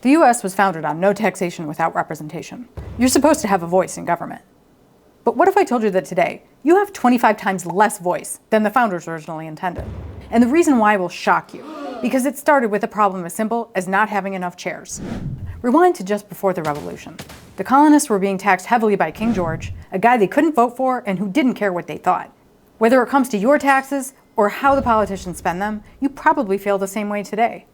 The US was founded on no taxation without representation. You're supposed to have a voice in government. But what if I told you that today, you have 25 times less voice than the founders originally intended? And the reason why will shock you, because it started with a problem as simple as not having enough chairs. Rewind to just before the Revolution. The colonists were being taxed heavily by King George, a guy they couldn't vote for and who didn't care what they thought. Whether it comes to your taxes or how the politicians spend them, you probably feel the same way today.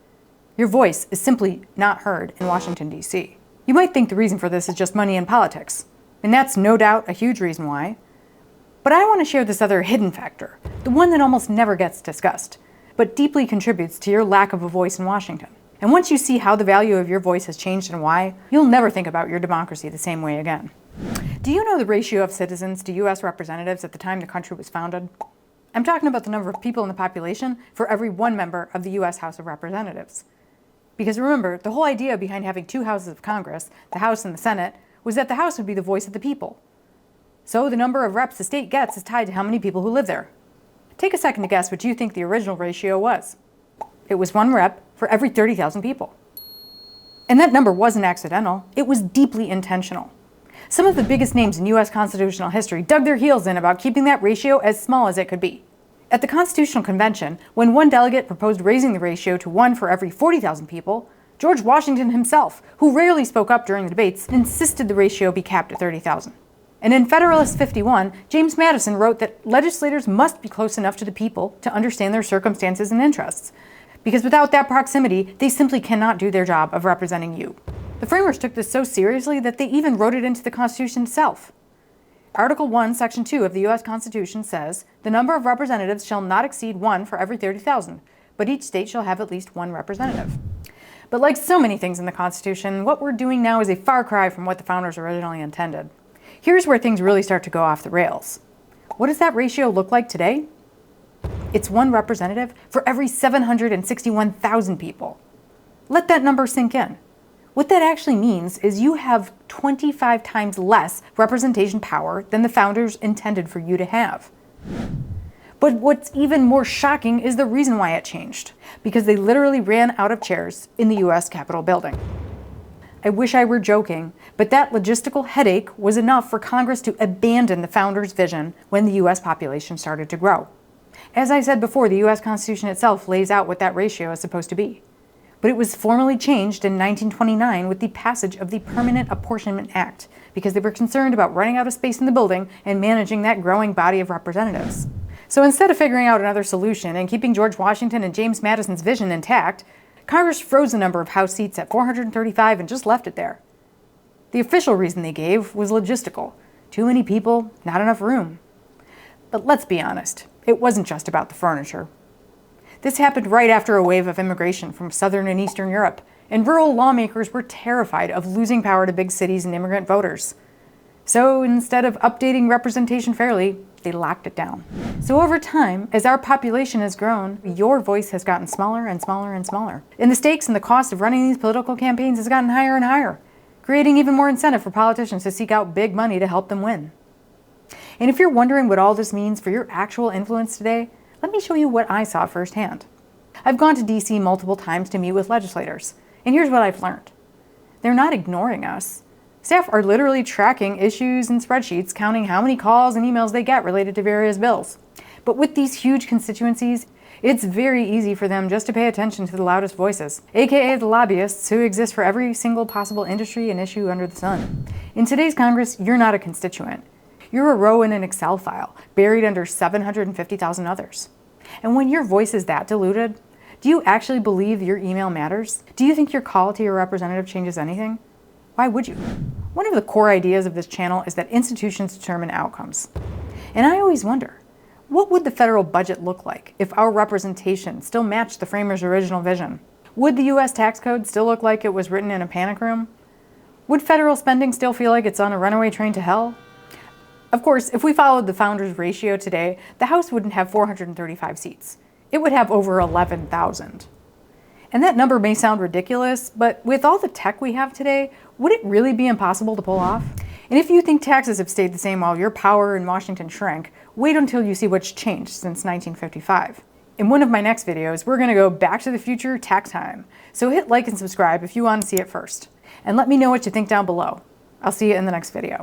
Your voice is simply not heard in Washington, D.C. You might think the reason for this is just money and politics, and that's no doubt a huge reason why. But I want to share this other hidden factor, the one that almost never gets discussed, but deeply contributes to your lack of a voice in Washington. And once you see how the value of your voice has changed and why, you'll never think about your democracy the same way again. Do you know the ratio of citizens to U.S. representatives at the time the country was founded? I'm talking about the number of people in the population for every one member of the U.S. House of Representatives. Because remember, the whole idea behind having two houses of Congress, the House and the Senate, was that the House would be the voice of the people. So the number of reps the state gets is tied to how many people who live there. Take a second to guess what you think the original ratio was. It was one rep for every 30,000 people. And that number wasn't accidental, it was deeply intentional. Some of the biggest names in U.S. constitutional history dug their heels in about keeping that ratio as small as it could be. At the Constitutional Convention, when one delegate proposed raising the ratio to 1 for every 40,000 people, George Washington himself, who rarely spoke up during the debates, insisted the ratio be capped at 30,000. And in Federalist 51, James Madison wrote that legislators must be close enough to the people to understand their circumstances and interests, because without that proximity, they simply cannot do their job of representing you. The framers took this so seriously that they even wrote it into the Constitution itself. Article 1, Section 2 of the U.S. Constitution says, "The number of representatives shall not exceed 1 for every 30,000, but each state shall have at least 1 representative." But like so many things in the Constitution, what we're doing now is a far cry from what the founders originally intended. Here's where things really start to go off the rails. What does that ratio look like today? It's 1 representative for every 761,000 people. Let that number sink in. What that actually means is you have 25 times less representation power than the founders intended for you to have. But what's even more shocking is the reason why it changed, because they literally ran out of chairs in the US Capitol building. I wish I were joking, but that logistical headache was enough for Congress to abandon the founders' vision when the US population started to grow. As I said before, the US Constitution itself lays out what that ratio is supposed to be. But it was formally changed in 1929 with the passage of the Permanent Apportionment Act, because they were concerned about running out of space in the building and managing that growing body of representatives. So instead of figuring out another solution and keeping George Washington and James Madison's vision intact, Congress froze the number of House seats at 435 and just left it there. The official reason they gave was logistical. Too many people, not enough room. But let's be honest, it wasn't just about the furniture. This happened right after a wave of immigration from Southern and Eastern Europe, and rural lawmakers were terrified of losing power to big cities and immigrant voters. So instead of updating representation fairly, they locked it down. So over time, as our population has grown, your voice has gotten smaller and smaller and smaller. And the stakes and the cost of running these political campaigns has gotten higher and higher, creating even more incentive for politicians to seek out big money to help them win. And if you're wondering what all this means for your actual influence today, let me show you what I saw firsthand. I've gone to DC multiple times to meet with legislators, and here's what I've learned. They're not ignoring us. Staff are literally tracking issues and spreadsheets, counting how many calls and emails they get related to various bills. But with these huge constituencies, it's very easy for them just to pay attention to the loudest voices, aka the lobbyists who exist for every single possible industry and issue under the sun. In today's Congress, you're not a constituent. You're a row in an Excel file, buried under 750,000 others. And when your voice is that diluted, do you actually believe your email matters? Do you think your call to your representative changes anything? Why would you? One of the core ideas of this channel is that institutions determine outcomes. And I always wonder, what would the federal budget look like if our representation still matched the framers' original vision? Would the US tax code still look like it was written in a panic room? Would federal spending still feel like it's on a runaway train to hell? Of course, if we followed the founders' ratio today, the House wouldn't have 435 seats. It would have over 11,000. And that number may sound ridiculous, but with all the tech we have today, would it really be impossible to pull off? And if you think taxes have stayed the same while your power in Washington shrank, wait until you see what's changed since 1955. In one of my next videos, we're gonna go back to the future tax time. So hit like and subscribe if you want to see it first. And let me know what you think down below. I'll see you in the next video.